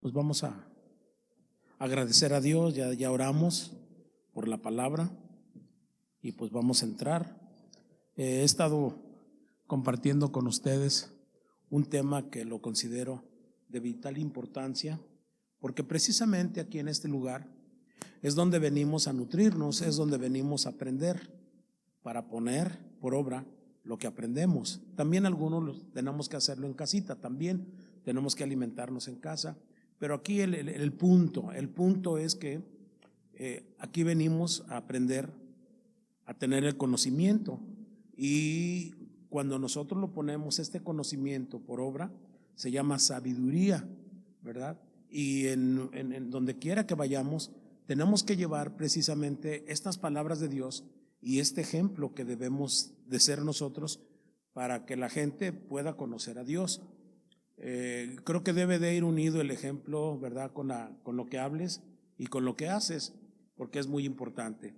Pues vamos a agradecer a Dios, ya oramos por la palabra y pues vamos a entrar. He estado compartiendo con ustedes un tema que lo considero de vital importancia, porque precisamente aquí en este lugar es donde venimos a nutrirnos, es donde venimos a aprender para poner por obra lo que aprendemos. También algunos tenemos que hacerlo en casita, también tenemos que alimentarnos en casa. Pero aquí el punto es que aquí venimos a aprender, a tener el conocimiento, y cuando nosotros lo ponemos este conocimiento por obra, se llama sabiduría, ¿verdad? Y en donde quiera que vayamos, tenemos que llevar precisamente estas palabras de Dios y este ejemplo que debemos de ser nosotros para que la gente pueda conocer a Dios. Creo que debe de ir unido el ejemplo, ¿verdad? Con lo que hables y con lo que haces, porque es muy importante.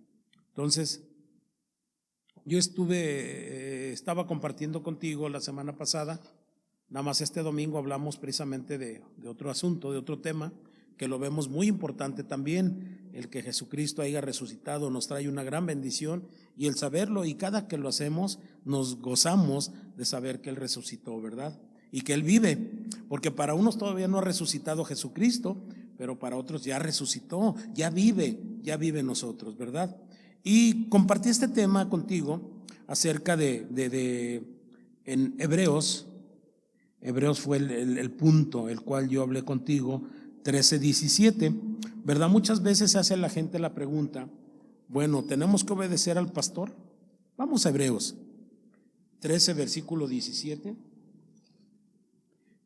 Entonces, yo estaba compartiendo contigo la semana pasada, nada más este domingo hablamos precisamente de otro asunto, de otro tema, que lo vemos muy importante también. El que Jesucristo haya resucitado nos trae una gran bendición, y el saberlo, y cada que lo hacemos nos gozamos de saber que Él resucitó, ¿verdad? Y que Él vive, porque para unos todavía no ha resucitado Jesucristo, pero para otros ya resucitó, ya vive en nosotros, ¿verdad? Y compartí este tema contigo acerca en Hebreos fue el punto el cual yo hablé contigo, 13:17, ¿verdad? Muchas veces se hace la gente la pregunta, bueno, ¿tenemos que obedecer al pastor? Vamos a Hebreos 13, versículo 17.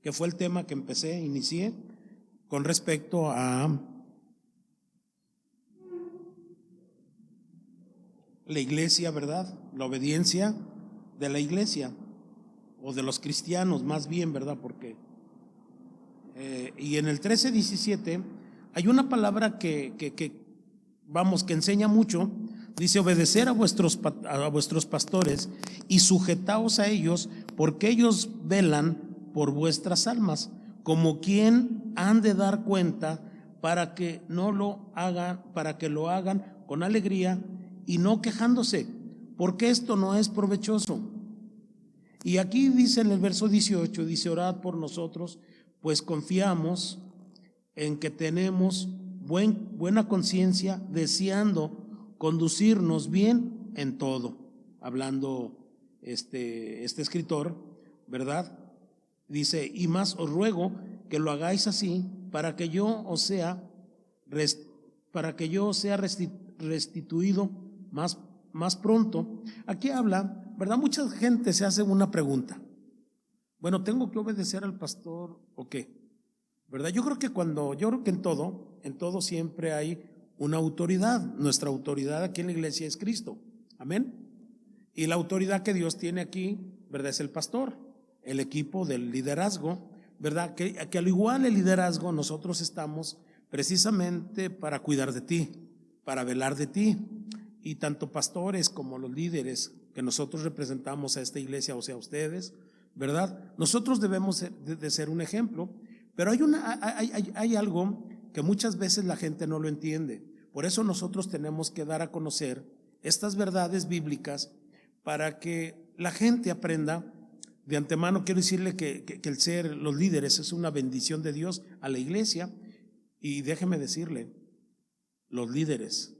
Que fue el tema que inicié con respecto a la iglesia, ¿verdad? La obediencia de la iglesia, o de los cristianos más bien, ¿verdad? Porque y en el 13:17 hay una palabra que enseña mucho. Dice: obedecer a vuestros pastores y sujetaos a ellos, porque ellos velan por vuestras almas, como quien han de dar cuenta, para que lo hagan con alegría y no quejándose, porque esto no es provechoso. Y aquí dice en el verso 18, dice: orad por nosotros, pues confiamos en que tenemos buena conciencia, deseando conducirnos bien en todo. Hablando este escritor, ¿verdad? Dice: y más os ruego que lo hagáis así, para que yo os sea restituido más pronto. Aquí habla, ¿verdad? Mucha gente se hace una pregunta: bueno, ¿tengo que obedecer al pastor o qué? ¿Verdad? Yo creo que en todo siempre hay una autoridad. Nuestra autoridad aquí en la iglesia es Cristo. Amén. Y la autoridad que Dios tiene aquí, ¿verdad?, es el pastor, el equipo del liderazgo, ¿verdad? Que al igual el liderazgo, nosotros estamos precisamente para cuidar de ti, para velar de ti. Y tanto pastores como los líderes que nosotros representamos a esta iglesia, o sea, ustedes, ¿verdad? Nosotros debemos de ser un ejemplo. Pero hay algo que muchas veces la gente no lo entiende. Por eso nosotros tenemos que dar a conocer estas verdades bíblicas, para que la gente aprenda. De antemano quiero decirle que el ser los líderes es una bendición de Dios a la iglesia. Y déjeme decirle, los líderes,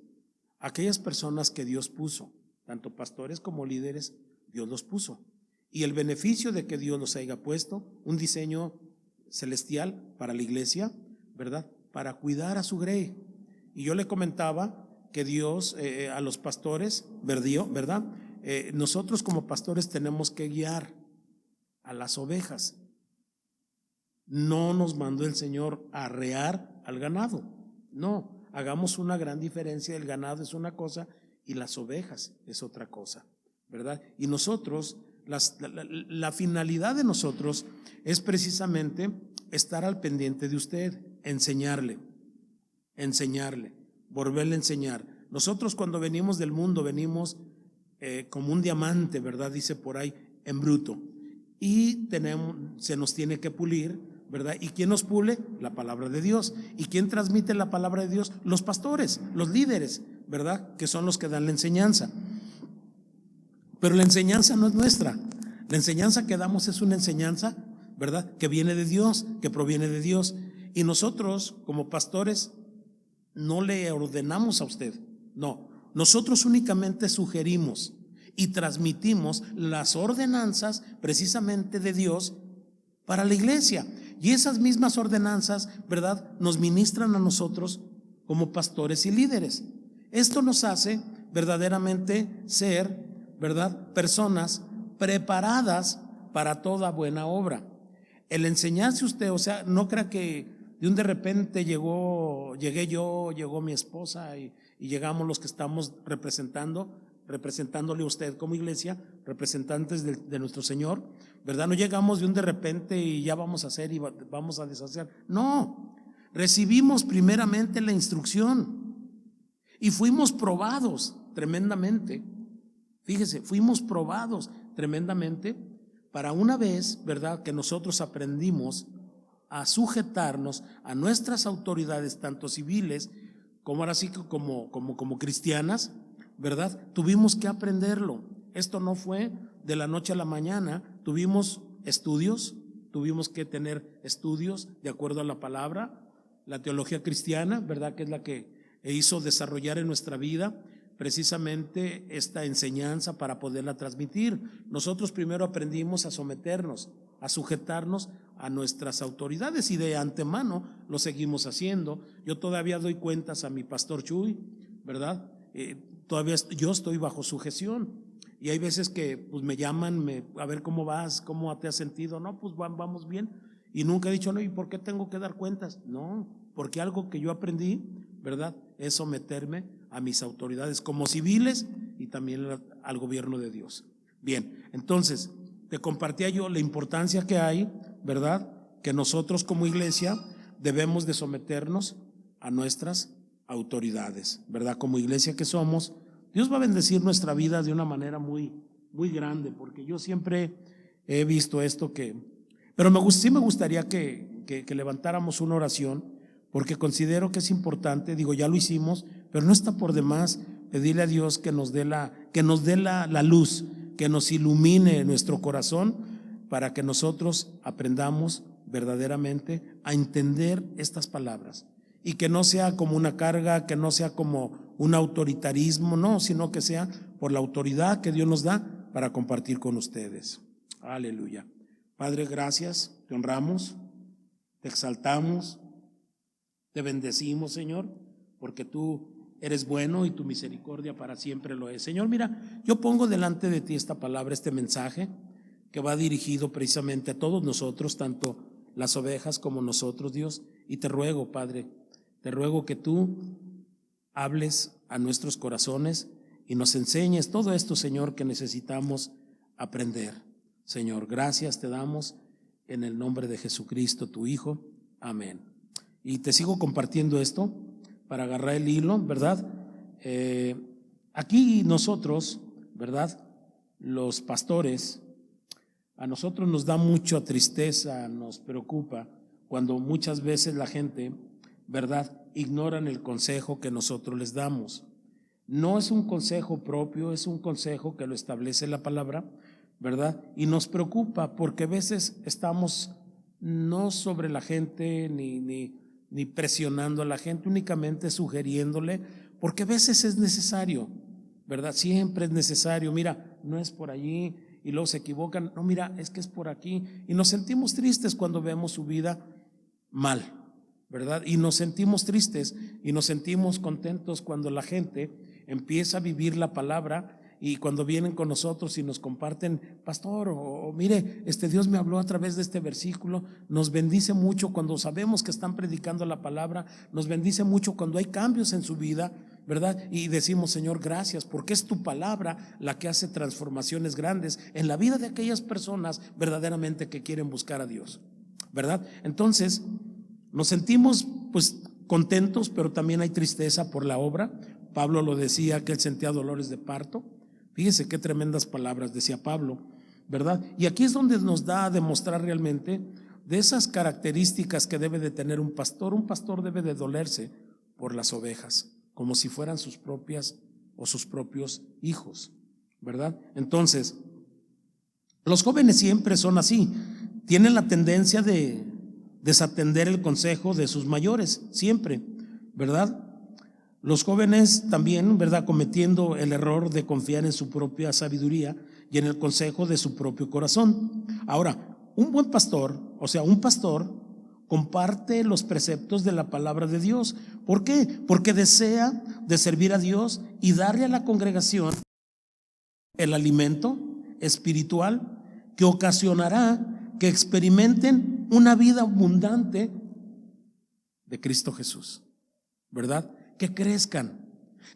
aquellas personas que Dios puso, tanto pastores como líderes, Dios los puso. Y el beneficio de que Dios los haya puesto, un diseño celestial para la iglesia, ¿verdad? Para cuidar a su grey. Y yo le comentaba que Dios a los pastores, ¿verdad? Nosotros como pastores tenemos que guiar a las ovejas. No nos mandó el Señor a arrear al ganado. No, hagamos una gran diferencia. El ganado es una cosa y las ovejas es otra cosa, ¿verdad? Y nosotros, la finalidad de nosotros es precisamente estar al pendiente de usted, enseñarle, volverle a enseñar. Nosotros cuando venimos del mundo venimos como un diamante, ¿verdad? Dice por ahí, en bruto, y se nos tiene que pulir ¿verdad? ¿Y quién nos pule? La palabra de Dios. ¿Y quién transmite la palabra de Dios? Los pastores, los líderes, ¿verdad? Que son los que dan la enseñanza. Pero la enseñanza no es nuestra. La enseñanza que damos es una enseñanza, ¿verdad? Que viene de Dios, que proviene de Dios. Y nosotros, como pastores, no le ordenamos a usted. No, nosotros únicamente sugerimos y transmitimos las ordenanzas precisamente de Dios para la iglesia. Y esas mismas ordenanzas, ¿verdad?, nos ministran a nosotros como pastores y líderes. Esto nos hace verdaderamente ser, ¿verdad?, personas preparadas para toda buena obra. El enseñarse usted, o sea, no crea que de repente llegué yo, llegó mi esposa y llegamos los que estamos representándole a usted como iglesia, representantes de nuestro Señor, ¿verdad? No llegamos de repente y ya vamos a hacer y vamos a deshacer. No, recibimos primeramente la instrucción y fuimos probados tremendamente. Fíjese, fuimos probados tremendamente para una vez, ¿verdad?, que nosotros aprendimos a sujetarnos a nuestras autoridades, tanto civiles como ahora sí como cristianas, ¿verdad? Tuvimos que aprenderlo. Esto no fue de la noche a la mañana. Tuvimos estudios, tuvimos que tener estudios de acuerdo a la palabra, la teología cristiana, ¿verdad?, que es la que hizo desarrollar en nuestra vida precisamente esta enseñanza para poderla transmitir. Nosotros primero aprendimos a someternos, a sujetarnos a nuestras autoridades y de antemano lo seguimos haciendo. Yo todavía doy cuentas a mi pastor Chuy, ¿verdad? Todavía yo estoy bajo sujeción y hay veces que pues me llaman, a ver cómo vas, cómo te has sentido. No, pues vamos bien. Y nunca he dicho, no, ¿y por qué tengo que dar cuentas? No, porque algo que yo aprendí, ¿verdad?, es someterme a mis autoridades como civiles y también al gobierno de Dios. Bien, entonces te compartía yo la importancia que hay, ¿verdad?, que nosotros como iglesia debemos de someternos a nuestras autoridades, ¿verdad? Como iglesia que somos, Dios va a bendecir nuestra vida de una manera muy, muy grande, porque yo siempre he visto esto pero sí me gustaría que levantáramos una oración, porque considero que es importante. Digo, ya lo hicimos, pero no está por demás pedirle a Dios que nos dé la luz, que nos ilumine nuestro corazón para que nosotros aprendamos verdaderamente a entender estas palabras y que no sea como una carga, que no sea como un autoritarismo, no, sino que sea por la autoridad que Dios nos da para compartir con ustedes. Aleluya. Padre, gracias, te honramos, te exaltamos, te bendecimos, Señor, porque tú eres bueno y tu misericordia para siempre lo es. Señor, mira, yo pongo delante de ti esta palabra, este mensaje que va dirigido precisamente a todos nosotros, tanto las ovejas como nosotros, Dios, y te ruego, Padre, te ruego que tú hables a nuestros corazones y nos enseñes todo esto, Señor, que necesitamos aprender. Señor, gracias te damos en el nombre de Jesucristo, tu Hijo. Amén. Y te sigo compartiendo esto para agarrar el hilo, ¿verdad? Aquí nosotros, ¿verdad?, los pastores, a nosotros nos da mucha tristeza, nos preocupa cuando muchas veces la gente, ¿verdad?, ignoran el consejo que nosotros les damos. No es un consejo propio, es un consejo que lo establece la palabra, ¿verdad? Y nos preocupa porque a veces estamos no sobre la gente ni presionando a la gente, únicamente sugiriéndole, porque a veces es necesario, ¿verdad? Siempre es necesario. Mira, no es por allí, y luego se equivocan. No, mira, es que es por aquí. Y nos sentimos tristes cuando vemos su vida mal, ¿verdad? Y nos sentimos tristes y nos sentimos contentos cuando la gente empieza a vivir la palabra. Y cuando vienen con nosotros y nos comparten, pastor, o mire, Dios me habló a través de este versículo, nos bendice mucho cuando sabemos que están predicando la palabra, nos bendice mucho cuando hay cambios en su vida, ¿verdad? Y decimos, Señor, gracias, porque es tu palabra la que hace transformaciones grandes en la vida de aquellas personas verdaderamente que quieren buscar a Dios, ¿verdad? Entonces, nos sentimos pues contentos, pero también hay tristeza por la obra. Pablo lo decía, que él sentía dolores de parto. Fíjese qué tremendas palabras decía Pablo, ¿verdad? Y aquí es donde nos da a demostrar realmente de esas características que debe de tener un pastor debe de dolerse por las ovejas, como si fueran sus propias o sus propios hijos, ¿verdad? Entonces, los jóvenes siempre son así, tienen la tendencia de desatender el consejo de sus mayores, siempre, ¿verdad? Los jóvenes también, ¿verdad?, cometiendo el error de confiar en su propia sabiduría y en el consejo de su propio corazón. Ahora, un buen pastor, o sea, un pastor, comparte los preceptos de la palabra de Dios. ¿Por qué? Porque desea de servir a Dios y darle a la congregación el alimento espiritual que ocasionará que experimenten una vida abundante de Cristo Jesús, ¿verdad? Que crezcan,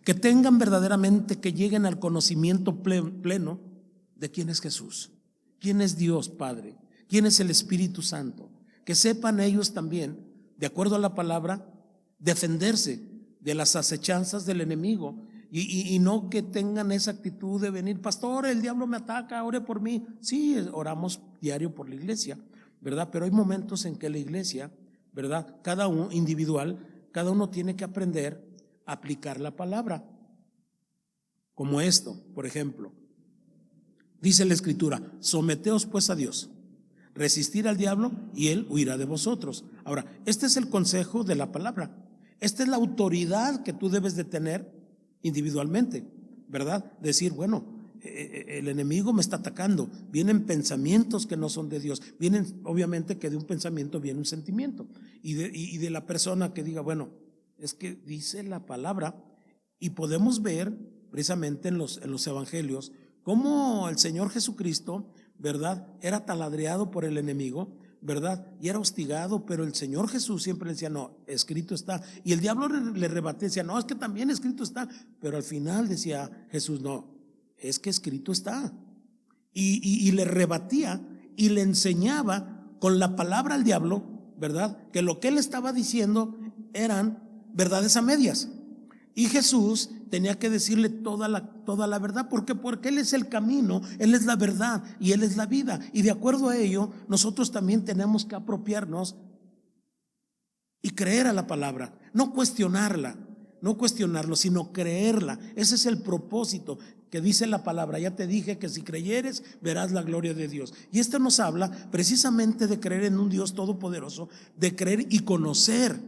que tengan verdaderamente, que lleguen al conocimiento pleno de quién es Jesús, quién es Dios Padre, quién es el Espíritu Santo, que sepan ellos también, de acuerdo a la palabra, defenderse de las acechanzas del enemigo y no que tengan esa actitud de venir, pastor, el diablo me ataca, ore por mí. Sí, oramos diario por la iglesia, ¿verdad? Pero hay momentos en que la iglesia, ¿verdad?, cada uno individual, cada uno tiene que aprender a aplicar la palabra, como esto, por ejemplo, dice la Escritura: someteos pues a Dios, resistir al diablo y él huirá de vosotros. Ahora, este es el consejo de la palabra, esta es la autoridad que tú debes de tener individualmente, ¿verdad? Decir, bueno, el enemigo me está atacando, vienen pensamientos que no son de Dios, vienen, obviamente que de un pensamiento viene un sentimiento, y de la persona que diga, bueno, es que dice la palabra, y podemos ver precisamente en los evangelios cómo el Señor Jesucristo, ¿verdad?, era taladreado por el enemigo, ¿verdad?, y era hostigado, pero el Señor Jesús siempre le decía, no, escrito está, y el diablo le rebatía, decía, no, es que también escrito está, pero al final decía Jesús, no, es que escrito está, y le rebatía y le enseñaba con la palabra al diablo, ¿verdad?, que lo que él estaba diciendo eran verdades a medias, y Jesús tenía que decirle toda la verdad. ¿Por qué? Porque Él es el camino, Él es la verdad y Él es la vida, y de acuerdo a ello nosotros también tenemos que apropiarnos y creer a la palabra, no cuestionarla, no cuestionarlo, sino creerla. Ese es el propósito que dice la palabra. Ya te dije que si creyeres verás la gloria de Dios, y esto nos habla precisamente de creer en un Dios todopoderoso, de creer y conocer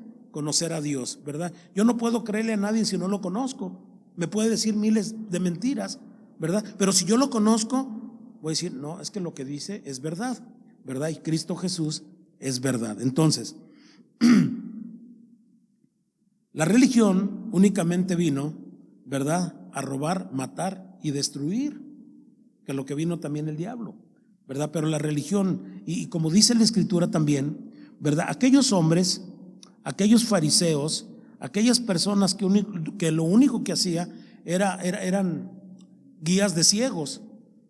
a Dios, ¿verdad? Yo no puedo creerle a nadie si no lo conozco. Me puede decir miles de mentiras, ¿verdad? Pero si yo lo conozco, voy a decir, no, es que lo que dice es verdad, ¿verdad? Y Cristo Jesús es verdad. Entonces, la religión únicamente vino, ¿verdad?, a robar, matar y destruir, que es lo que vino también el diablo, ¿verdad? Pero la religión, y como dice la Escritura también, ¿verdad?, aquellos hombres, aquellos fariseos, aquellas personas que lo único que hacía eran guías de ciegos,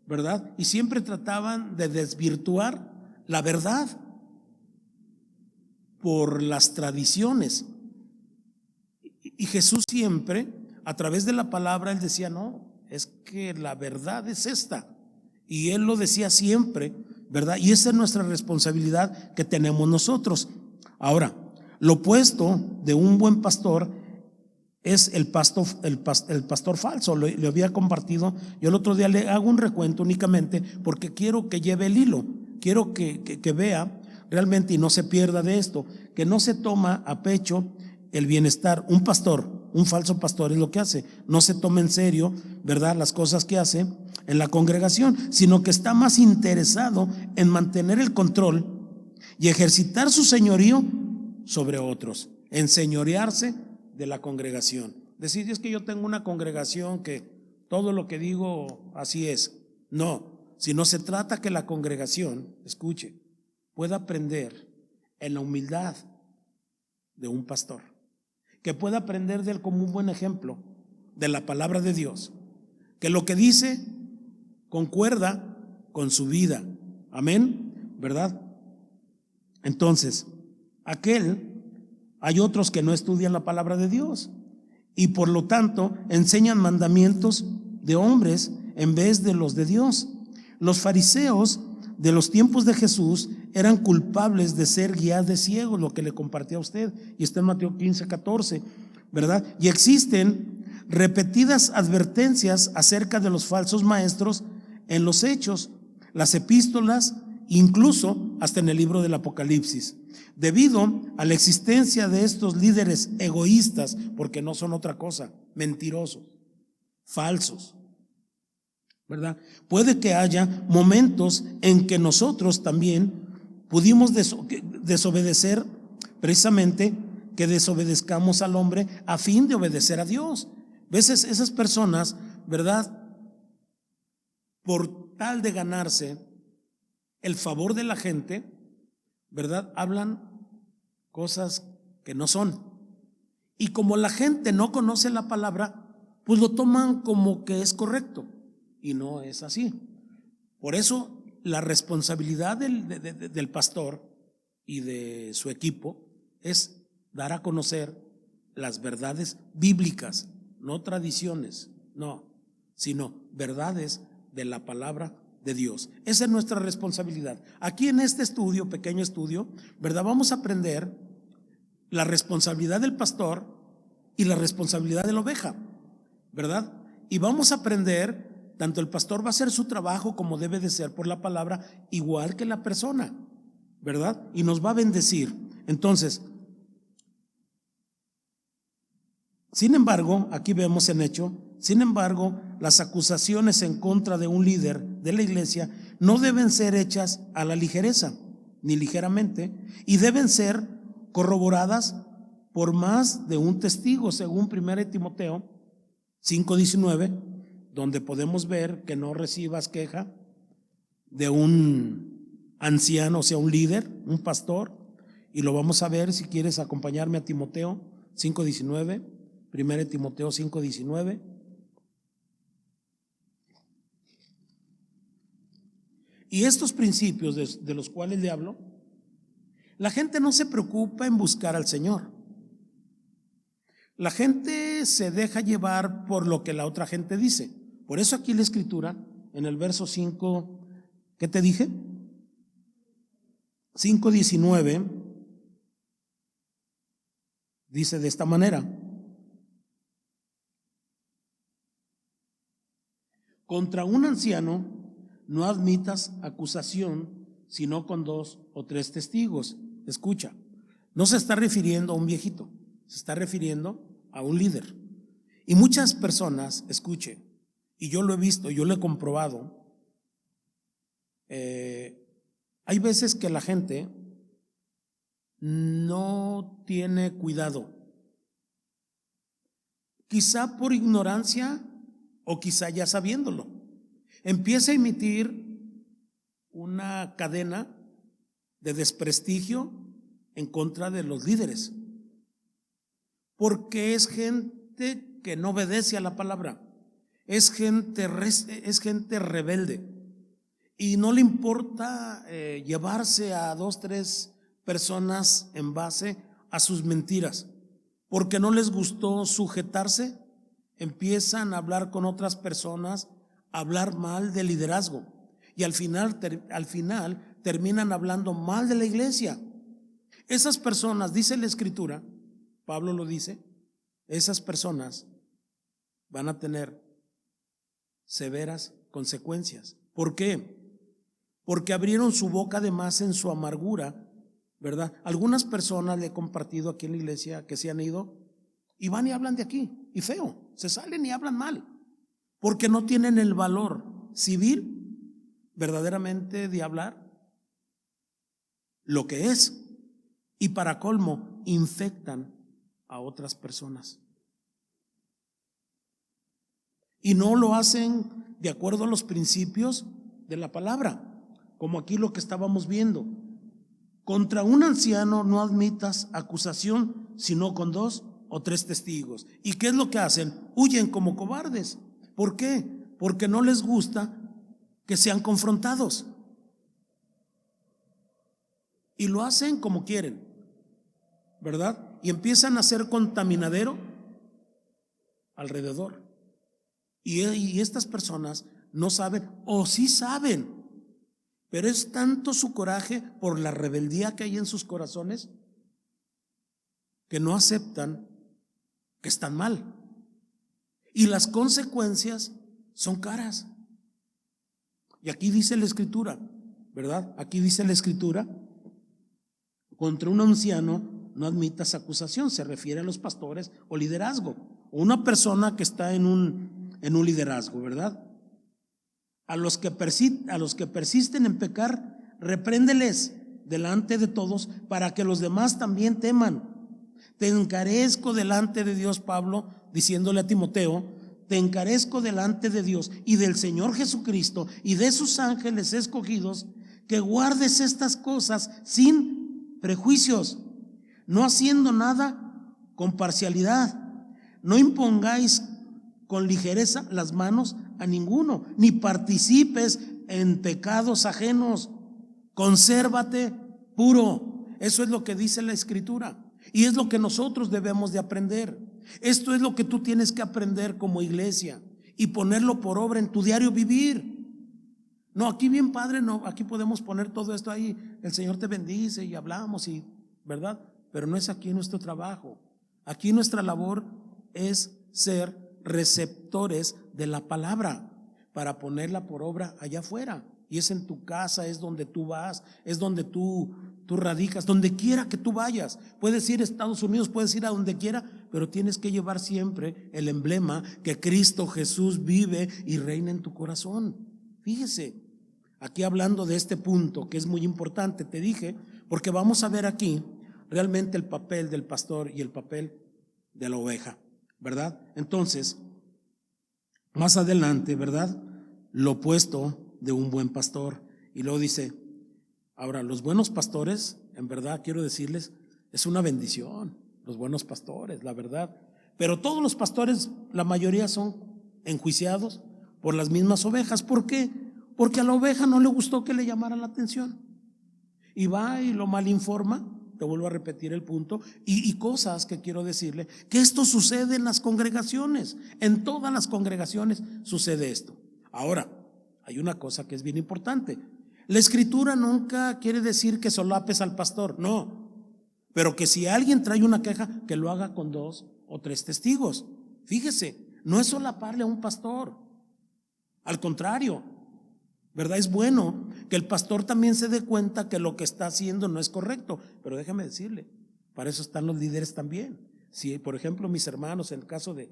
¿verdad? Y siempre trataban de desvirtuar la verdad por las tradiciones. Y Jesús siempre, a través de la palabra, Él decía, no, es que la verdad es esta. Y Él lo decía siempre, ¿verdad? Y esa es nuestra responsabilidad que tenemos nosotros. Ahora, lo opuesto de un buen pastor es el pastor falso. Lo había compartido. Yo el otro día le hago un recuento únicamente porque quiero que lleve el hilo, quiero que vea realmente y no se pierda de esto, que no se toma a pecho el bienestar. Un pastor, un falso pastor es lo que hace, no se toma en serio, ¿verdad?, las cosas que hace en la congregación, sino que está más interesado en mantener el control y ejercitar su señorío sobre otros, enseñorearse de la congregación. Decir, es que yo tengo una congregación que todo lo que digo así es. No, sino se trata que la congregación, escuche, pueda aprender en la humildad de un pastor, que pueda aprender de él como un buen ejemplo de la palabra de Dios, que lo que dice concuerda con su vida. Amén, ¿verdad? Entonces, hay otros que no estudian la palabra de Dios y por lo tanto enseñan mandamientos de hombres en vez de los de Dios. Los fariseos de los tiempos de Jesús eran culpables de ser guías de ciegos, lo que le compartí a usted, y está en Mateo 15:14, ¿verdad? Y existen repetidas advertencias acerca de los falsos maestros en los Hechos, las epístolas, incluso hasta en el libro del Apocalipsis, debido a la existencia de estos líderes egoístas, porque no son otra cosa, mentirosos, falsos, ¿verdad? Puede que haya momentos en que nosotros también pudimos desobedecer, precisamente que desobedezcamos al hombre a fin de obedecer a Dios. A veces esas personas, ¿verdad?, por tal de ganarse el favor de la gente, ¿verdad?, hablan cosas que no son. Y como la gente no conoce la palabra, pues lo toman como que es correcto. Y no es así. Por eso la responsabilidad del pastor y de su equipo es dar a conocer las verdades bíblicas, no tradiciones, no, sino verdades de la palabra de Dios. Esa es nuestra responsabilidad. Aquí en este estudio, pequeño estudio, ¿verdad?, vamos a aprender la responsabilidad del pastor y la responsabilidad de la oveja, ¿verdad? Y vamos a aprender, tanto el pastor va a hacer su trabajo como debe de ser por la palabra, igual que la persona, ¿verdad? Y nos va a bendecir. Entonces, sin embargo, aquí vemos en hecho, sin embargo, las acusaciones en contra de un líder de la iglesia no deben ser hechas a la ligereza, ni ligeramente, y deben ser corroboradas por más de un testigo, según 1 Timoteo 5:19, donde podemos ver que no recibas queja de un anciano, o sea, un líder, un pastor, y lo vamos a ver si quieres acompañarme a Timoteo 5:19, 1 Timoteo 5:19. Y estos principios de los cuales le hablo, la gente no se preocupa en buscar al Señor. La gente se deja llevar por lo que la otra gente dice. Por eso aquí la escritura, en el verso 5, ¿qué te dije? 5:19, dice de esta manera: contra un anciano no admitas acusación, sino con 2 o 3 testigos. Escucha, no se está refiriendo a un viejito, se está refiriendo a un líder. Y muchas personas, escuche, y yo lo he visto, yo lo he comprobado, hay veces que la gente no tiene cuidado, quizá por ignorancia o quizá ya sabiéndolo. Empieza a emitir una cadena de desprestigio en contra de los líderes, porque es gente que no obedece a la palabra, es gente rebelde, y no le importa llevarse a 2, 3 personas en base a sus mentiras, porque no les gustó sujetarse, empiezan a hablar con otras personas, a hablar mal del liderazgo, y al final terminan hablando mal de la iglesia. Esas personas, dice la escritura, Pablo lo dice, esas personas van a tener severas consecuencias. ¿Por qué? Porque abrieron su boca de más en su amargura, ¿verdad? Algunas personas le he compartido aquí en la iglesia que se han ido y van y hablan de aquí, y feo, se salen y hablan mal, porque no tienen el valor civil verdaderamente de hablar lo que es, y para colmo infectan a otras personas. Y no lo hacen de acuerdo a los principios de la palabra, como aquí lo que estábamos viendo. Contra un anciano no admitas acusación, sino con 2 o 3 testigos. ¿Y qué es lo que hacen? Huyen como cobardes. ¿Por qué? Porque no les gusta que sean confrontados. Y lo hacen como quieren, ¿verdad? Y empiezan a hacer contaminadero alrededor. Y estas personas no saben, o sí saben, Pero es tanto su coraje por la rebeldía que hay en sus corazones que no aceptan que están mal. Y las consecuencias son caras. Y aquí dice la Escritura, ¿verdad? Aquí dice la Escritura: contra un anciano no admitas acusación. Se refiere a los pastores o liderazgo, o una persona que está en un liderazgo, ¿verdad? A los que persisten en pecar, repréndeles delante de todos para que los demás también teman. Te encarezco delante de Dios, Pablo, diciéndole a Timoteo, te encarezco delante de Dios y del Señor Jesucristo y de sus ángeles escogidos, que guardes estas cosas sin prejuicios, no haciendo nada con parcialidad. No impongáis con ligereza las manos a ninguno, ni participes en pecados ajenos. Consérvate puro. Eso es lo que dice la Escritura. Y es lo que nosotros debemos de aprender. Esto es lo que tú tienes que aprender como iglesia y ponerlo por obra en tu diario vivir. No, aquí bien padre, no, aquí podemos poner todo esto ahí. El Señor te bendice y hablamos, y ¿verdad? Pero no es aquí nuestro trabajo. Aquí nuestra labor es ser receptores de la palabra para ponerla por obra allá afuera. Y es en tu casa, es donde tú vas, es donde tú radicas, donde quiera que tú vayas. Puedes ir a Estados Unidos, puedes ir a donde quiera, pero tienes que llevar siempre el emblema que Cristo Jesús vive y reina en tu corazón. Fíjese, aquí hablando de este punto que es muy importante, te dije, porque vamos a ver aquí realmente el papel del pastor y el papel de la oveja, ¿verdad? Entonces, más adelante, ¿verdad? Lo opuesto de un buen pastor. Y luego dice, ahora, los buenos pastores, en verdad quiero decirles, es una bendición, los buenos pastores, la verdad. Pero todos los pastores, la mayoría son enjuiciados por las mismas ovejas. ¿Por qué? Porque a la oveja no le gustó que le llamaran la atención. Y va y lo malinforma, te vuelvo a repetir el punto, y cosas que quiero decirle, que esto sucede en las congregaciones, en todas las congregaciones sucede esto. Ahora, hay una cosa que es bien importante. La Escritura nunca quiere decir que solapes al pastor, no, pero que si alguien trae una queja, que lo haga con 2 o 3 testigos. Fíjese, no es solaparle a un pastor, al contrario, ¿verdad? Es bueno que el pastor también se dé cuenta que lo que está haciendo no es correcto, pero déjame decirle, para eso están los líderes también. Si por ejemplo mis hermanos, en el caso de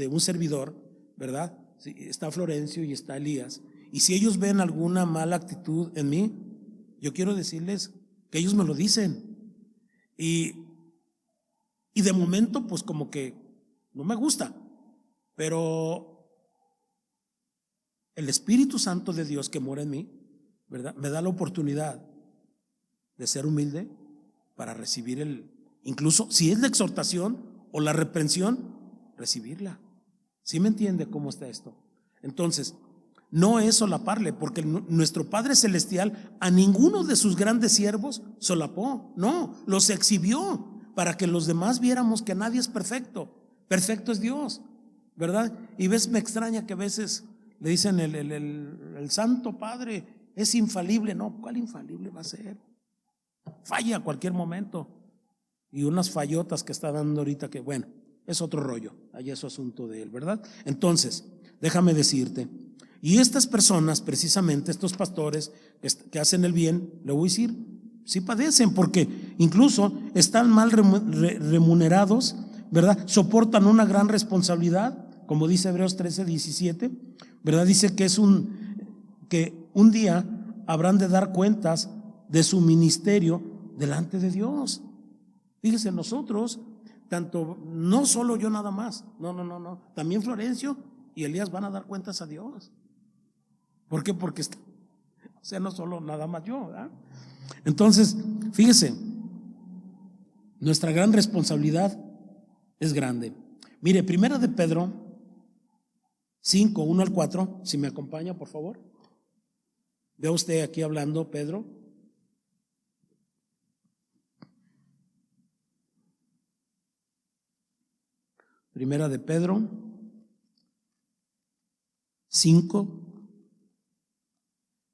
un servidor, ¿verdad? Si está Florencio y está Elías, y si ellos ven alguna mala actitud en mí, yo quiero decirles que ellos me lo dicen, y de momento pues como que no me gusta, pero el Espíritu Santo de Dios que mora en mí, ¿verdad?, me da la oportunidad de ser humilde para recibir incluso si es la exhortación o la reprensión, recibirla. ¿Sí me entiende cómo está esto? Entonces, no es solaparle, porque nuestro Padre Celestial a ninguno de sus grandes siervos solapó, no, los exhibió para que los demás viéramos que nadie es perfecto, perfecto es Dios, ¿verdad? Y me extraña que a veces le dicen el Santo Padre es infalible. No, ¿cuál infalible va a ser? Falla a cualquier momento. Y unas fallotas que está dando ahorita que, bueno, es otro rollo, allá es su asunto de él, ¿verdad? Entonces, déjame decirte, y estas personas, precisamente estos pastores que hacen el bien, le voy a decir, sí padecen, porque incluso están mal remunerados, ¿verdad? Soportan una gran responsabilidad, como dice Hebreos 13:17, ¿verdad? Dice que que un día habrán de dar cuentas de su ministerio delante de Dios. Fíjese, nosotros, tanto, no solo yo nada más, no, también Florencio y Elías van a dar cuentas a Dios. ¿Por qué? Porque o sea, no solo nada más yo, ¿verdad? Entonces, fíjese, nuestra gran responsabilidad es grande. Mire, primera de Pedro 5:1-4, si me acompaña, por favor. Vea usted aquí hablando, Pedro. Primera de Pedro 5,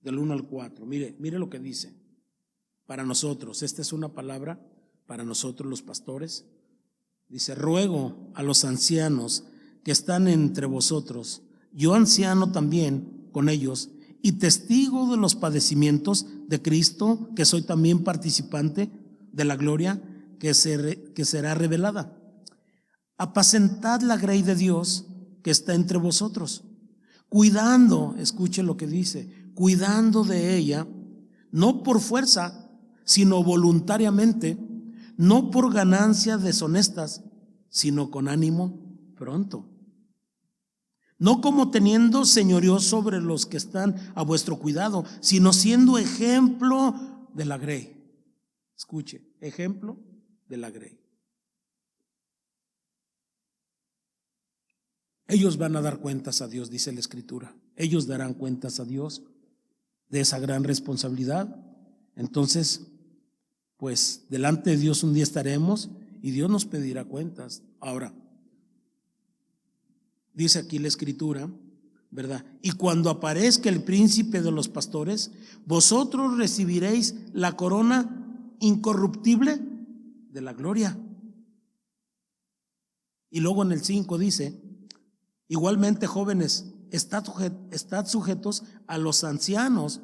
del 1 al 4. Mire lo que dice. Para nosotros, esta es una palabra para nosotros los pastores. Dice: ruego a los ancianos que están entre vosotros, yo anciano también con ellos, y testigo de los padecimientos de Cristo, que soy también participante de la gloria que será revelada. Apacentad la grey de Dios que está entre vosotros, cuidando, escuche lo que dice, cuidando de ella, no por fuerza, sino voluntariamente, no por ganancias deshonestas, sino con ánimo pronto. No como teniendo señorío sobre los que están a vuestro cuidado, sino siendo ejemplo de la grey. Escuche, ejemplo de la grey. Ellos van a dar cuentas a Dios, dice la Escritura. Ellos darán cuentas a Dios de esa gran responsabilidad. Entonces, pues delante de Dios un día estaremos y Dios nos pedirá cuentas. Ahora, dice aquí la Escritura, ¿verdad? Y cuando aparezca el príncipe de los pastores, vosotros recibiréis la corona incorruptible de la gloria. Y luego en el 5 dice: igualmente, jóvenes, estad sujetos a los ancianos,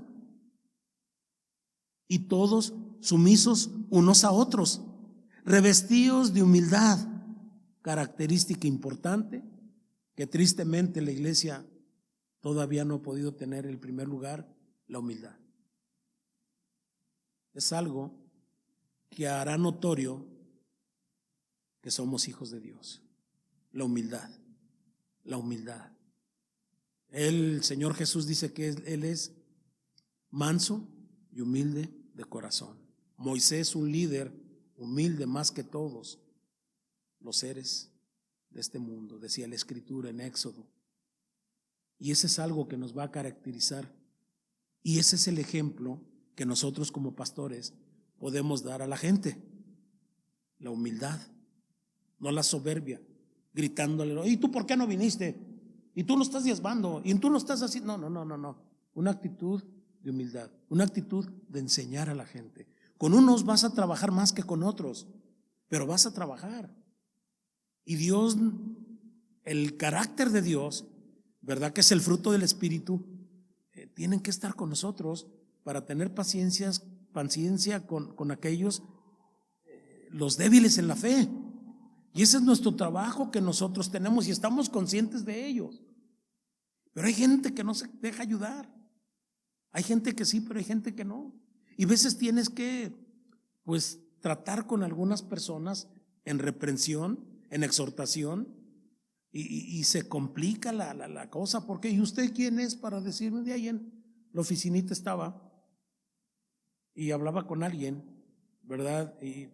y todos sumisos unos a otros, revestidos de humildad, característica importante que tristemente la iglesia todavía no ha podido tener el primer lugar, la humildad. Es algo que hará notorio que somos hijos de Dios. La humildad, la humildad. El Señor Jesús dice que Él es manso y humilde de corazón. Moisés, un líder humilde más que todos los seres de este mundo, decía la Escritura en Éxodo. Y ese es algo que nos va a caracterizar, y ese es el ejemplo que nosotros como pastores podemos dar a la gente: la humildad, no la soberbia, gritándole: ¿y tú por qué no viniste? Y tú no estás diezmando, y tú no estás haciendo. No. Una actitud de humildad, una actitud de enseñar a la gente. Con unos vas a trabajar más que con otros, pero vas a trabajar. Y Dios, el carácter de Dios, ¿verdad? Que es el fruto del Espíritu, tienen que estar con nosotros para tener paciencia con aquellos, los débiles en la fe. Y ese es nuestro trabajo que nosotros tenemos y estamos conscientes de ellos. Pero hay gente que no se deja ayudar. Hay gente que sí, pero hay gente que no. Y a veces tienes que, pues, tratar con algunas personas en reprensión, en exhortación, y se complica la cosa. Porque, ¿y usted quién es para decirme? De ahí en la oficinita estaba y hablaba con alguien, ¿verdad? Y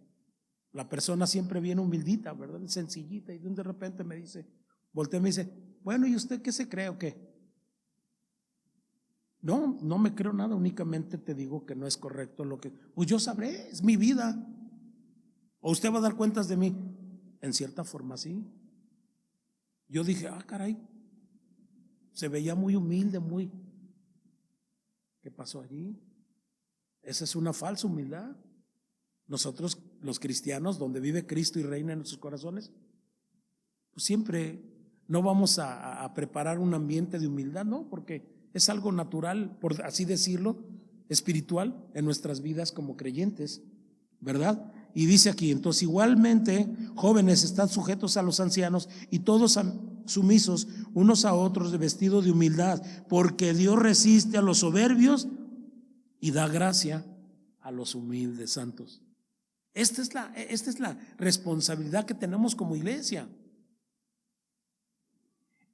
la persona siempre bien humildita, ¿verdad? Sencillita, y de repente me dice, voltea y me dice: bueno, ¿y usted qué se cree o qué? No me creo nada, únicamente te digo que no es correcto lo que, pues yo sabré, es mi vida. ¿O usted va a dar cuentas de mí? En cierta forma sí. Yo dije: caray, se veía muy humilde, ¿qué pasó allí? Esa es una falsa humildad. Nosotros, los cristianos, donde vive Cristo y reina en nuestros corazones, pues siempre no vamos a preparar un ambiente de humildad, no, porque es algo natural, por así decirlo, espiritual en nuestras vidas como creyentes, ¿verdad? Y dice aquí: entonces, igualmente, jóvenes, están sujetos a los ancianos, y todos sumisos unos a otros, vestidos de humildad, porque Dios resiste a los soberbios y da gracia a los humildes. Santos. Esta es la responsabilidad que tenemos como iglesia.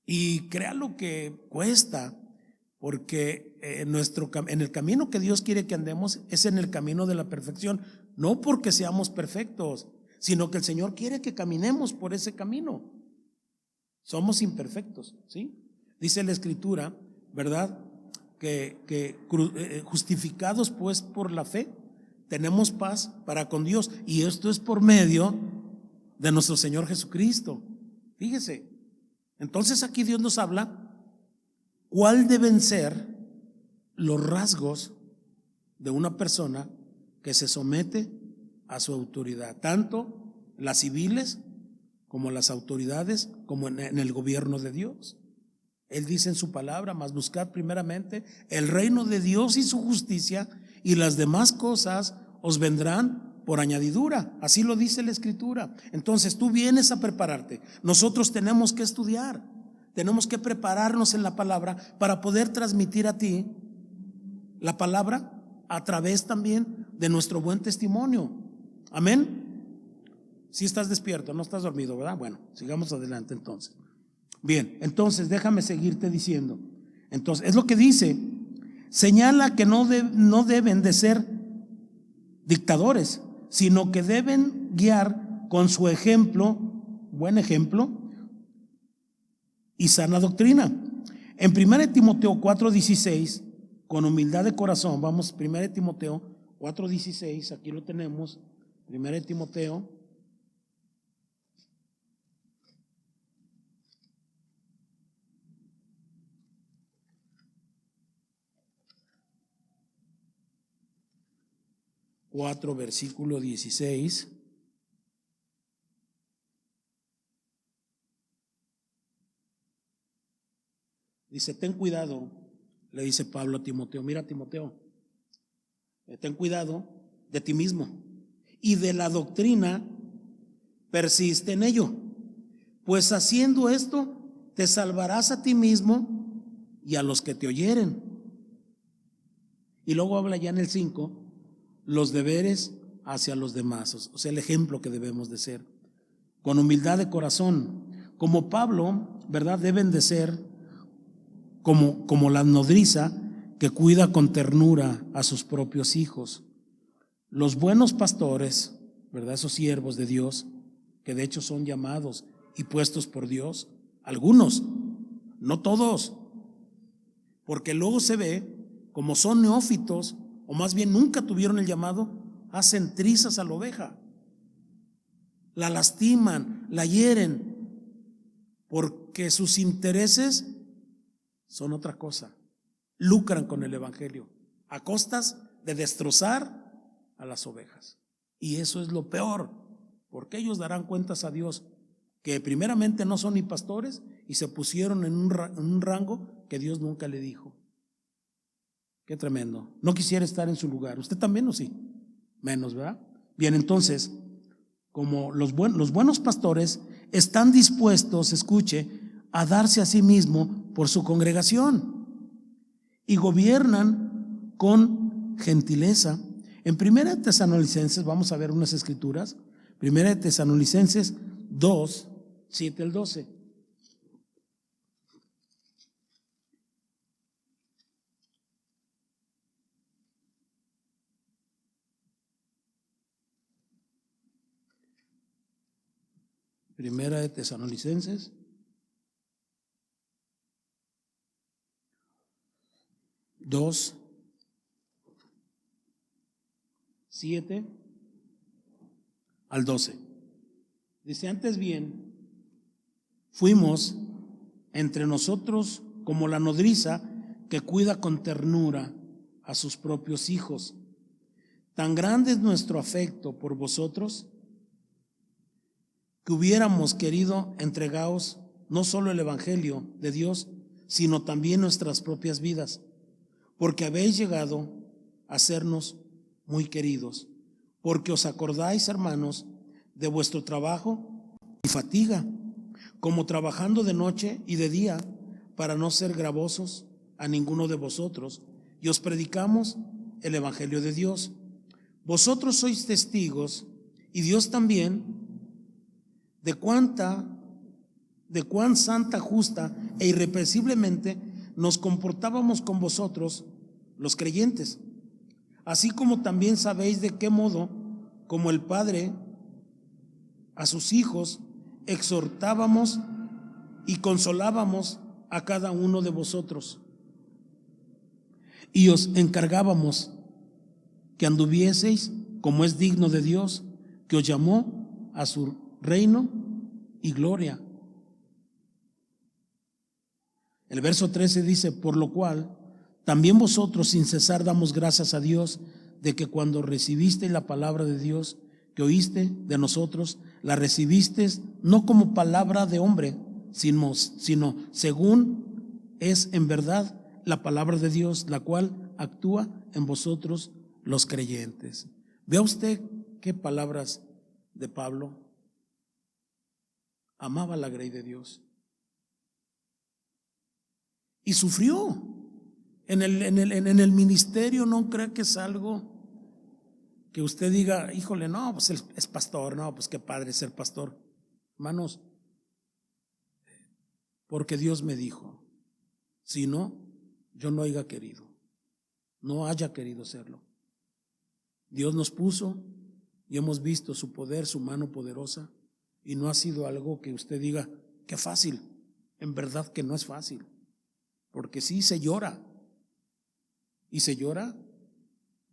Y crea lo que cuesta, porque en el camino que Dios quiere que andemos es en el camino de la perfección, no porque seamos perfectos, sino que el Señor quiere que caminemos por ese camino. Somos imperfectos, ¿sí? Dice la Escritura, ¿verdad? Que justificados pues por la fe, tenemos paz para con Dios, y esto es por medio de nuestro Señor Jesucristo. Fíjese, entonces aquí Dios nos habla cuál deben ser los rasgos de una persona que se somete a su autoridad, tanto las civiles como las autoridades, como en el gobierno de Dios. Él dice en su palabra: mas buscad primeramente el reino de Dios y su justicia, y las demás cosas os vendrán por añadidura. Así lo dice la Escritura. Entonces tú vienes a prepararte. Nosotros tenemos que estudiar, tenemos que prepararnos en la palabra para poder transmitir a ti la palabra a través también de nuestro buen testimonio. Amén. Si estás despierto, no estás dormido, ¿verdad? Bueno, sigamos adelante entonces. Bien, entonces déjame seguirte diciendo. Entonces, es lo que dice. Señala que no deben de ser dictadores, sino que deben guiar con su ejemplo, buen ejemplo y sana doctrina. En 1 Timoteo 4:16, con humildad de corazón, vamos, 1 Timoteo 4:16, aquí lo tenemos, 1 Timoteo 4, versículo 16. Dice: ten cuidado, le dice Pablo a Timoteo. Mira, Timoteo, ten cuidado de ti mismo y de la doctrina, persiste en ello, pues haciendo esto te salvarás a ti mismo y a los que te oyeren. Y luego habla ya en el 5, los deberes hacia los demás, o sea, el ejemplo que debemos de ser, con humildad de corazón, como Pablo, ¿verdad? Deben de ser como la nodriza que cuida con ternura a sus propios hijos. Los buenos pastores, ¿verdad? Esos siervos de Dios, que de hecho son llamados y puestos por Dios, algunos, no todos, porque luego se ve como son neófitos, o más bien nunca tuvieron el llamado, hacen trizas a la oveja, la lastiman, la hieren, porque sus intereses son otra cosa. Lucran con el evangelio a costas de destrozar a las ovejas. Y eso es lo peor, porque ellos darán cuentas a Dios, que primeramente no son ni pastores y se pusieron en un rango que Dios nunca le dijo. Qué tremendo. No quisiera estar en su lugar. ¿Usted también o sí? Menos, ¿verdad? Bien, entonces, como los buenos pastores están dispuestos, escuche, a darse a sí mismo por su congregación y gobiernan con gentileza. En 1 Tesalonicenses, vamos a ver unas escrituras. 1 Tesalonicenses 2, 7 al 12. Primera de Tesalonicenses 2, 7 al 12. Dice: antes bien, fuimos entre nosotros como la nodriza que cuida con ternura a sus propios hijos. Tan grande es nuestro afecto por vosotros, que hubiéramos querido entregaros no solo el evangelio de Dios, sino también nuestras propias vidas, porque habéis llegado a sernos muy queridos, porque os acordáis, hermanos, de vuestro trabajo y fatiga, como trabajando de noche y de día, para no ser gravosos a ninguno de vosotros, y os predicamos el evangelio de Dios. Vosotros sois testigos, y Dios también, de cuán santa, justa e irreprensiblemente nos comportábamos con vosotros, los creyentes, así como también sabéis de qué modo, como el Padre a sus hijos, exhortábamos y consolábamos a cada uno de vosotros, y os encargábamos que anduvieseis como es digno de Dios, que os llamó a su reino y gloria. El verso 13 dice: por lo cual también vosotros sin cesar damos gracias a Dios de que cuando recibisteis la palabra de Dios que oíste de nosotros, la recibisteis no como palabra de hombre, sino según es en verdad la palabra de Dios, la cual actúa en vosotros los creyentes. Vea usted qué palabras de Pablo. Amaba la grey de Dios y sufrió en el ministerio. No crea que es algo que usted diga, híjole, no, pues él es pastor, no, pues qué padre ser pastor. Hermanos, porque Dios me dijo, si no, yo no haya querido serlo. Dios nos puso y hemos visto su poder, su mano poderosa, y no ha sido algo que usted diga, qué fácil. En verdad que no es fácil, porque sí se llora, y se llora,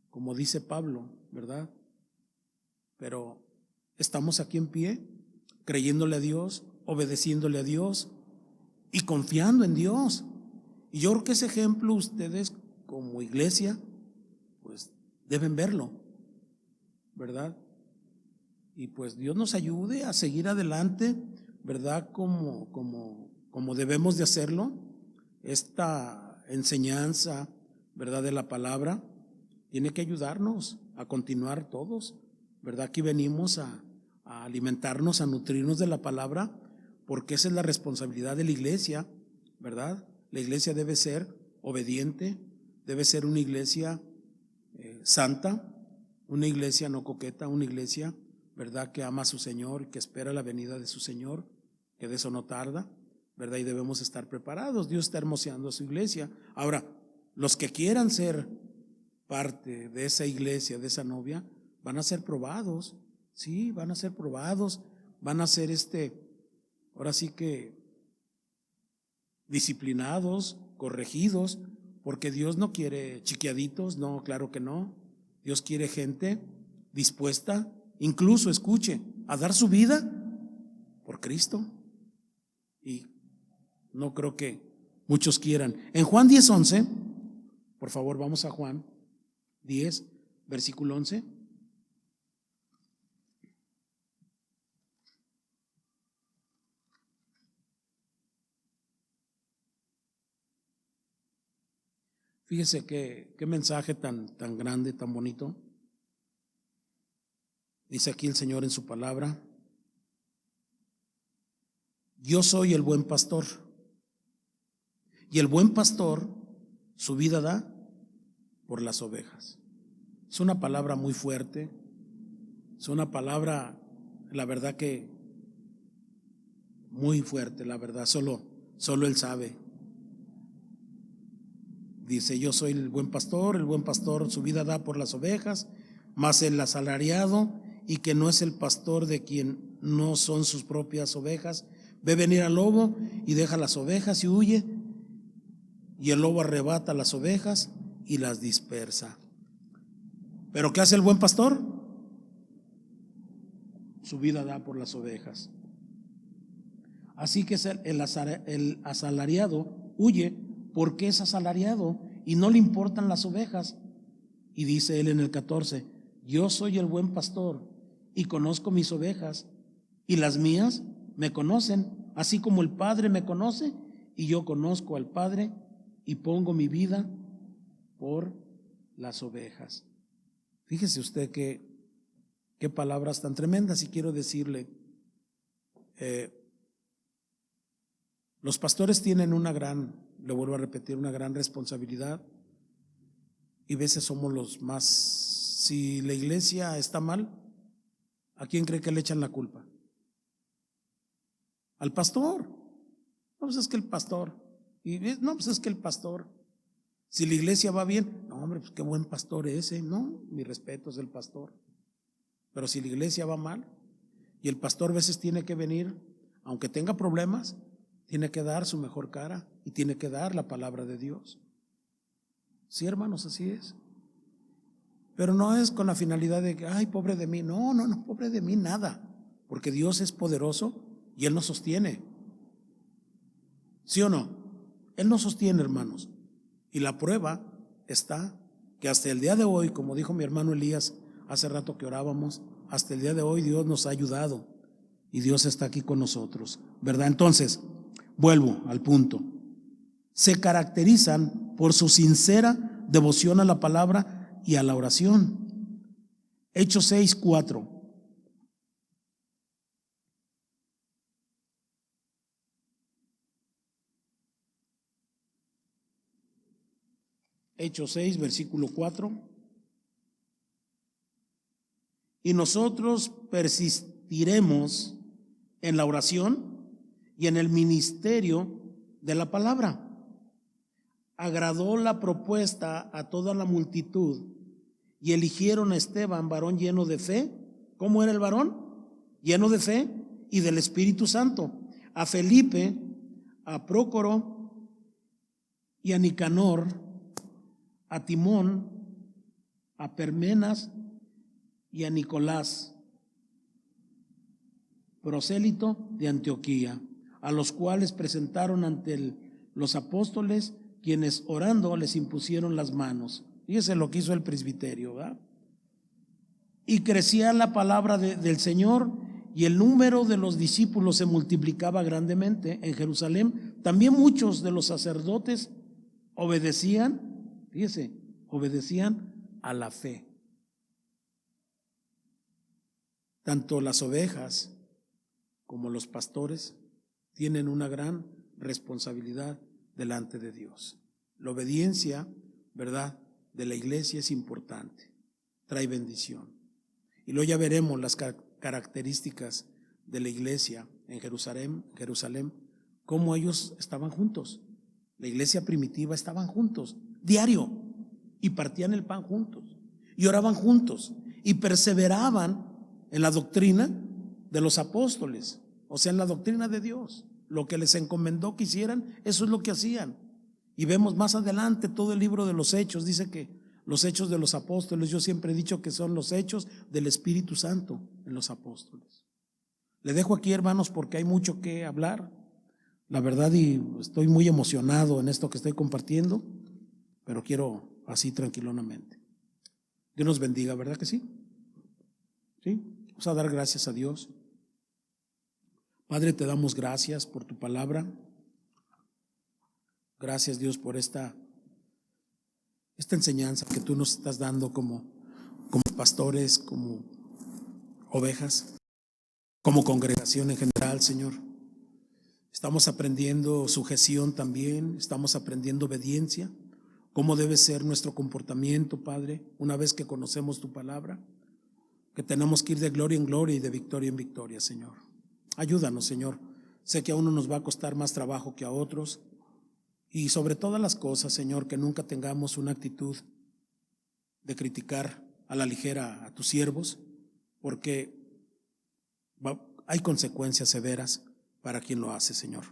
como dice Pablo, ¿verdad? Pero estamos aquí en pie, creyéndole a Dios, obedeciéndole a Dios y confiando en Dios. Y yo creo que ese ejemplo ustedes como iglesia, pues deben verlo, ¿verdad? Y pues Dios nos ayude a seguir adelante, ¿verdad? Como debemos de hacerlo. Esta enseñanza, ¿verdad?, de la palabra tiene que ayudarnos a continuar todos, ¿verdad? Aquí venimos a alimentarnos, a nutrirnos de la palabra, porque esa es la responsabilidad de la iglesia, ¿verdad? La iglesia debe ser obediente, debe ser una iglesia santa, una iglesia no coqueta, una iglesia, ¿verdad?, que ama a su Señor, que espera la venida de su Señor, que de eso no tarda, ¿verdad? Y debemos estar preparados. Dios está hermoseando a su iglesia. Ahora, los que quieran ser parte de esa iglesia, de esa novia, van a ser probados, sí, van a ser probados, van a ser ahora sí que disciplinados, corregidos, porque Dios no quiere chiquiaditos, no, claro que no. Dios quiere gente dispuesta, incluso, escuche, a dar su vida por Cristo. Y no creo que muchos quieran. En Juan 10:11, por favor, vamos a Juan 10, versículo 11. Fíjese qué mensaje tan grande, tan bonito. Dice aquí el Señor en su palabra: yo soy el buen pastor, y el buen pastor su vida da por las ovejas. Es una palabra muy fuerte, es una palabra, la verdad que muy fuerte, la verdad, solo Él sabe. Dice: yo soy el buen pastor su vida da por las ovejas, mas el asalariado, y que no es el pastor de quien no son sus propias ovejas, ve venir al lobo y deja las ovejas y huye, y el lobo arrebata las ovejas y las dispersa. ¿Pero qué hace el buen pastor? Su vida da por las ovejas. Así que el asalariado huye porque es asalariado y no le importan las ovejas. Y dice él en el 14: yo soy el buen pastor y conozco mis ovejas, y las mías me conocen, así como el Padre me conoce y yo conozco al Padre y pongo mi vida por las ovejas. Fíjese usted qué palabras tan tremendas. Y quiero decirle, los pastores tienen le vuelvo a repetir, una gran responsabilidad, y a veces somos los más. Si la iglesia está mal, ¿a quién cree que le echan la culpa? Al pastor. No, pues es que el pastor. No, pues es que el pastor. Si la iglesia va bien, no, hombre, pues qué buen pastor ese. No, mi respeto es el pastor. Pero si la iglesia va mal, y el pastor a veces tiene que venir, aunque tenga problemas, tiene que dar su mejor cara y tiene que dar la palabra de Dios. Sí, hermanos, así es. Pero no es con la finalidad de que, ay, pobre de mí. No, pobre de mí, nada. Porque Dios es poderoso y Él nos sostiene. ¿Sí o no? Él nos sostiene, hermanos. Y la prueba está que hasta el día de hoy, como dijo mi hermano Elías hace rato que orábamos, hasta el día de hoy Dios nos ha ayudado y Dios está aquí con nosotros, ¿verdad? Entonces, vuelvo al punto. Se caracterizan por su sincera devoción a la palabra y a la oración. Hechos 6:4. Hechos 6, versículo 4. Y nosotros persistiremos en la oración y en el ministerio de la palabra. Agradó la propuesta a toda la multitud y eligieron a Esteban, varón lleno de fe. ¿Cómo era el varón? Lleno de fe y del Espíritu Santo. A Felipe, a Prócoro y a Nicanor, a Timón, a Parmenas y a Nicolás, prosélito de Antioquía, a los cuales presentaron ante los apóstoles, quienes orando les impusieron las manos. Fíjese lo que hizo el presbiterio, ¿verdad? Y crecía la palabra del Señor, y el número de los discípulos se multiplicaba grandemente en Jerusalén. También muchos de los sacerdotes obedecían, fíjese, obedecían a la fe. Tanto las ovejas como los pastores tienen una gran responsabilidad delante de Dios. La obediencia, ¿verdad?, de la iglesia es importante, trae bendición. Y luego ya veremos las características de la iglesia en Jerusalén, cómo ellos estaban juntos. La iglesia primitiva estaban juntos, diario, y partían el pan juntos, y oraban juntos, y perseveraban en la doctrina de los apóstoles, o sea, en la doctrina de Dios. Lo que les encomendó que hicieran, eso es lo que hacían. Y vemos más adelante todo el libro de los Hechos, dice que los Hechos de los apóstoles, yo siempre he dicho que son los hechos del Espíritu Santo en los apóstoles. Le dejo aquí, hermanos, porque hay mucho que hablar, la verdad, y estoy muy emocionado en esto que estoy compartiendo, pero quiero así tranquilamente. Dios nos bendiga, ¿verdad que sí? ¿Sí? Vamos a dar gracias a Dios. Padre, te damos gracias por tu palabra. Gracias, Dios, por esta enseñanza que tú nos estás dando como pastores, como ovejas, como congregación en general, Señor. Estamos aprendiendo sujeción también, estamos aprendiendo obediencia, cómo debe ser nuestro comportamiento, Padre, una vez que conocemos tu palabra, que tenemos que ir de gloria en gloria y de victoria en victoria, Señor. Ayúdanos, Señor. Sé que a uno nos va a costar más trabajo que a otros, y sobre todas las cosas, Señor, que nunca tengamos una actitud de criticar a la ligera a tus siervos, porque hay consecuencias severas para quien lo hace, Señor.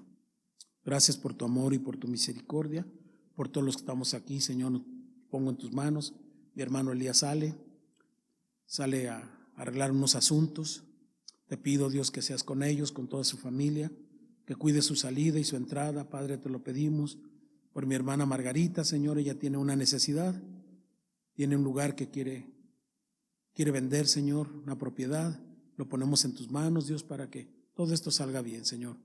Gracias por tu amor y por tu misericordia, por todos los que estamos aquí, Señor. Nos pongo en tus manos. Mi hermano Elías sale a arreglar unos asuntos. Te pido, Dios, que seas con ellos, con toda su familia, que cuide su salida y su entrada. Padre, te lo pedimos por mi hermana Margarita, Señor. Ella tiene una necesidad, tiene un lugar que quiere vender, Señor, una propiedad. Lo ponemos en tus manos, Dios, para que todo esto salga bien, Señor.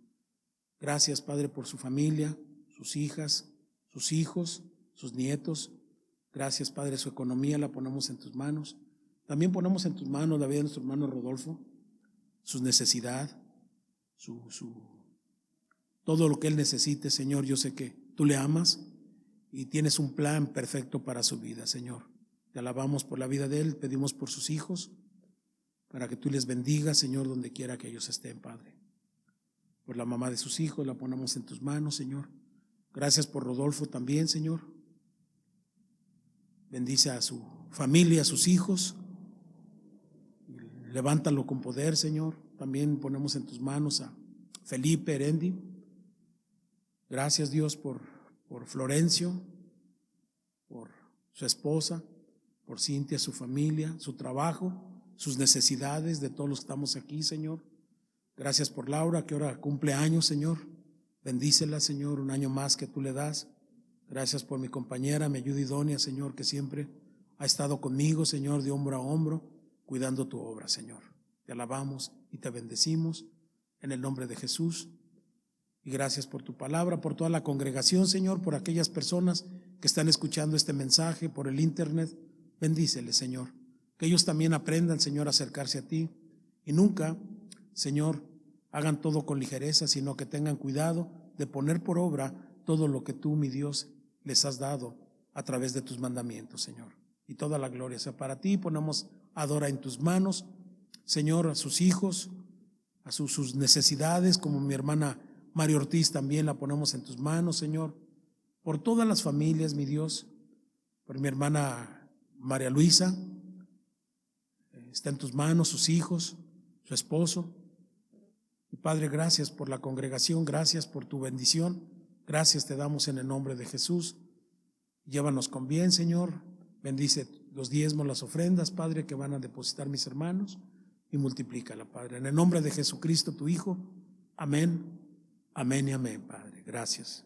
Gracias, Padre, por su familia, sus hijas, sus hijos, sus nietos. Gracias, Padre, su economía la ponemos en tus manos. También ponemos en tus manos la vida de nuestro hermano Rodolfo, su necesidad, todo lo que él necesite, Señor. Yo sé que tú le amas y tienes un plan perfecto para su vida, Señor. Te alabamos por la vida de él, pedimos por sus hijos, para que tú les bendigas, Señor, donde quiera que ellos estén, Padre. Por la mamá de sus hijos, la ponemos en tus manos, Señor. Gracias por Rodolfo también, Señor. Bendice a su familia, a sus hijos. Levántalo con poder, Señor. También ponemos en tus manos a Felipe Herendi. Gracias, Dios, por Florencio, por su esposa, por Cintia, su familia, su trabajo, sus necesidades de todos los que estamos aquí, Señor. Gracias por Laura, que ahora cumple años, Señor. Bendícela, Señor, un año más que tú le das. Gracias por mi compañera, mi ayuda idónea, Señor, que siempre ha estado conmigo, Señor, de hombro a hombro, cuidando tu obra, Señor. Te alabamos y te bendecimos en el nombre de Jesús. Y gracias por tu palabra, por toda la congregación, Señor, por aquellas personas que están escuchando este mensaje por el internet. Bendíceles, Señor. Que ellos también aprendan, Señor, a acercarse a ti. Y nunca, Señor, hagan todo con ligereza, sino que tengan cuidado de poner por obra todo lo que tú, mi Dios, les has dado a través de tus mandamientos, Señor. Y toda la gloria sea para ti. Ponemos a Dora en tus manos, Señor, a sus hijos, a sus necesidades, como mi hermana María Ortiz también la ponemos en tus manos, Señor. Por todas las familias, mi Dios, por mi hermana María Luisa, está en tus manos, sus hijos, su esposo. Y Padre, gracias por la congregación, gracias por tu bendición, gracias te damos en el nombre de Jesús. Llévanos con bien, Señor, bendice los diezmos, las ofrendas, Padre, que van a depositar mis hermanos, y multiplícala, Padre, en el nombre de Jesucristo, tu Hijo. Amén, amén y amén, Padre, gracias.